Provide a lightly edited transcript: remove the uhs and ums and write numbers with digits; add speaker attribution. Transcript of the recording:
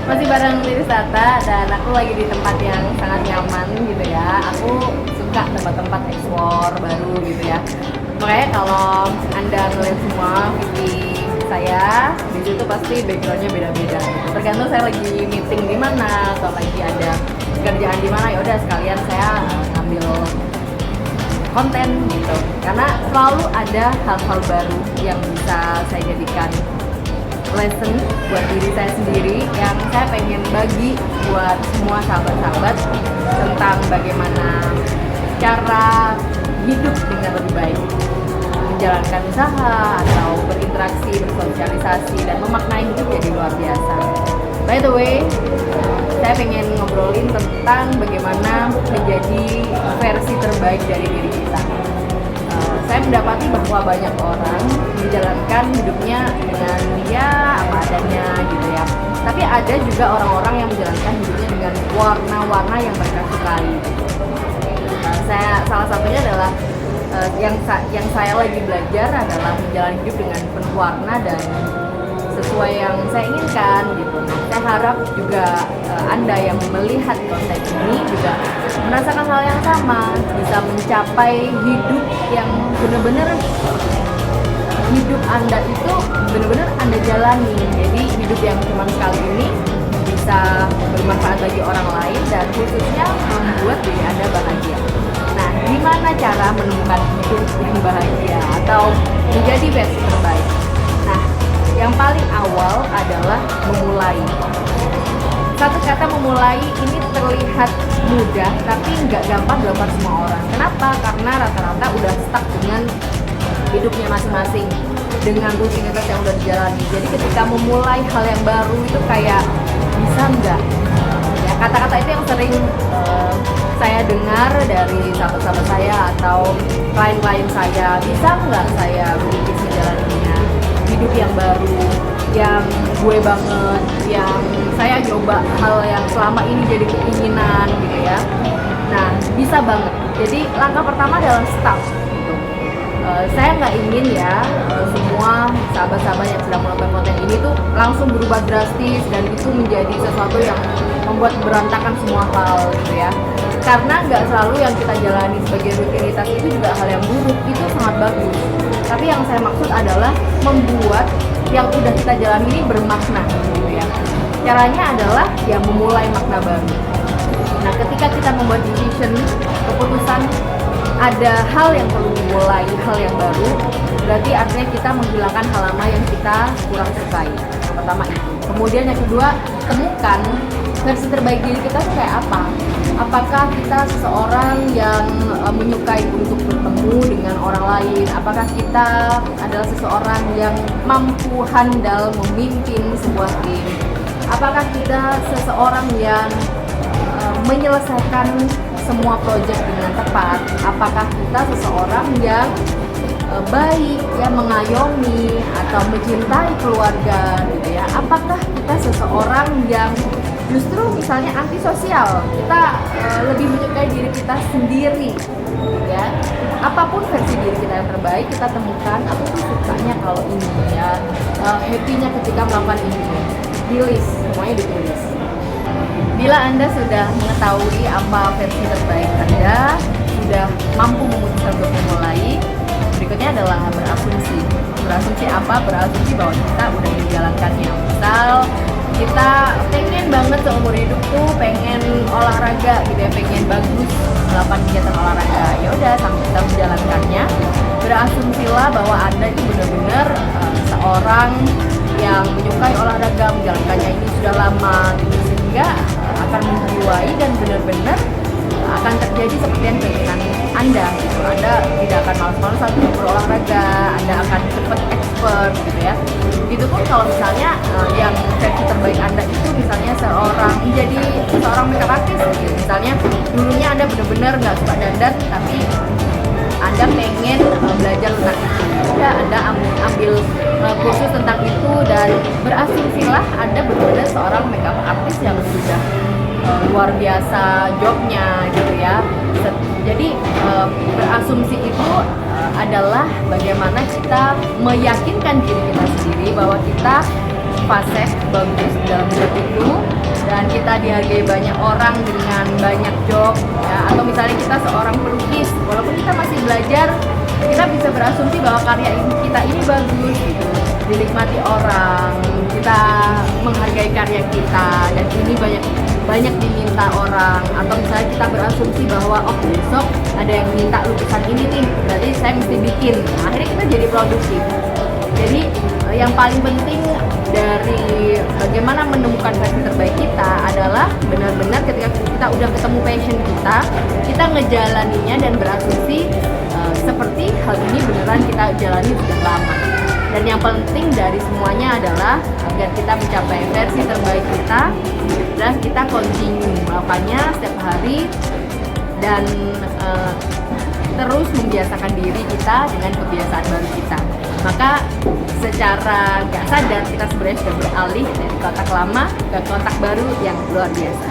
Speaker 1: Masih bareng Lirisata dan aku lagi di tempat yang sangat nyaman gitu ya. Aku suka tempat-tempat explore baru gitu ya. Makanya kalau Anda ngeliat semua video saya, di situ pasti backgroundnya beda-beda gitu. Tergantung saya lagi meeting di mana atau lagi ada kerjaan di mana, ya udah sekalian saya ngambil konten gitu. Karena selalu ada hal-hal baru yang bisa saya jadikan lesson buat diri saya sendiri yang saya pengen bagi buat semua sahabat-sahabat tentang bagaimana cara hidup dengan lebih baik, menjalankan usaha atau berinteraksi, bersosialisasi dan memaknai hidup jadi luar biasa. By the way, saya pengen ngobrolin tentang bagaimana menjadi versi terbaik dari diri kita. Saya mendapati bahwa banyak orang menjalankan hidupnya dengan ya apa adanya gitu ya. Tapi ada juga orang-orang yang menjalankan hidupnya dengan warna-warna yang mereka sukai. Salah satunya adalah yang saya lagi belajar adalah menjalani hidup dengan penuh warna dan sesuai yang saya inginkan gitu. Nah, saya harap juga Anda yang melihat konten ini juga merasakan hal yang sama, bisa mencapai hidup yang benar-benar hidup Anda itu benar-benar Anda jalani. Jadi hidup yang cuma sekali ini bisa bermanfaat bagi orang lain dan khususnya membuat diri Anda bahagia. Nah, gimana cara menemukan hidup yang bahagia atau menjadi versi terbaik? Nah, yang paling awal adalah memulai. Satu kata memulai ini terlihat mudah, tapi nggak gampang dilakukan semua orang. Kenapa? Karena rata-rata udah stuck dengan hidupnya masing-masing, dengan rutinitas yang udah dijalani. Jadi ketika memulai hal yang baru itu kayak bisa nggak? Ya, kata-kata itu yang sering saya dengar dari sahabat-sahabat saya atau klien-klien saya. Bisa nggak saya merintis menjalaninya? Hidup yang baru, yang gue banget, yang saya coba hal yang selama ini jadi keinginan gitu ya. Nah, bisa banget. Jadi langkah pertama adalah start gitu. Saya nggak ingin ya semua sahabat-sahabat yang sedang menonton konten ini tuh langsung berubah drastis dan itu menjadi sesuatu yang membuat berantakan semua hal gitu ya. Karena nggak selalu yang kita jalani sebagai rutinitas itu juga hal yang buruk, itu sangat bagus. Tapi yang saya maksud adalah membuat yang udah kita jalani ini bermakna gitu ya. Caranya adalah ya memulai makna baru. Nah, ketika kita membuat decision, keputusan ada hal yang perlu dimulai, hal yang baru, berarti artinya kita menghilangkan hal lama yang kita kurang sukai. Yang pertama itu. Kemudian yang kedua, temukan versi terbaik diri kita tuh kayak apa. Apakah kita seseorang yang menyukai untuk bertemu dengan orang lain? Apakah kita adalah seseorang yang mampu handal memimpin sebuah tim? Apakah kita seseorang yang menyelesaikan semua proyek dengan tepat? Apakah kita seseorang yang baik, yang mengayomi atau mencintai keluarga gitu ya? Apakah kita seseorang yang justru misalnya antisosial, kita lebih menyukai diri kita sendiri ya? Apapun versi diri kita yang terbaik kita temukan. Aku tuh sukanya kalau ini ya, happy-nya ketika melakukan ini, tulis, semuanya ditulis. Bila Anda sudah mengetahui apa versi terbaik Anda, sudah mampu memutuskan untuk memulai, berikutnya adalah berasumsi. Berasumsi apa? Berasumsi bahwa kita udah menjalankannya. Misal kita pengen banget seumur hidup tuh pengen olahraga gitu ya, pengen bagus melakukan kegiatan olahraga. Ya udah, sambil kita menjalankannya, berasumsilah bahwa Anda itu benar-benar seorang yang menyukai olahraga, menjalankannya ini sudah lama gitu, sehingga akan menjiwai dan benar-benar akan terjadi seperti yang keinginan Anda gitu. Anda tidak akan malas-malasan untuk berolahraga, Anda akan cepat expert gitu ya. Begitupun kalau misalnya yang versi terbaik Anda itu misalnya menjadi seorang makeup artist gitu. Misalnya dulunya Anda benar-benar nggak suka dandan, tapi Anda pengen belajar tentang itu. Ya, Anda ambil kursus tentang itu dan berasumsilah Anda benar-benar seorang makeup artist yang sudah luar biasa jobnya gitu ya. Jadi berasumsi itu adalah bagaimana kita meyakinkan diri kita sendiri bahwa kita fasih bagus dalam hidup itu, kita dihargai banyak orang dengan banyak job ya, atau misalnya kita seorang pelukis, walaupun kita masih belajar, kita bisa berasumsi bahwa karya kita ini bagus gitu, dinikmati orang, kita menghargai karya kita dan ini banyak diminta orang, atau misalnya kita berasumsi bahwa oh besok ada yang minta lukisan ini nih, berarti saya mesti bikin. Nah, akhirnya kita jadi produktif. Jadi yang paling penting dari bagaimana menemukan versi terbaik kita adalah benar-benar ketika kita udah ketemu passion kita ngejalaninya dan berasumsi seperti hal ini beneran kita jalani sudah lama. Dan yang penting dari semuanya adalah agar kita mencapai versi terbaik kita dan kita continue melakukannya setiap hari dan terus membiasakan diri kita dengan kebiasaan baru kita. Maka secara gak sadar kita sebenarnya sudah beralih dari kotak lama ke kotak baru yang luar biasa.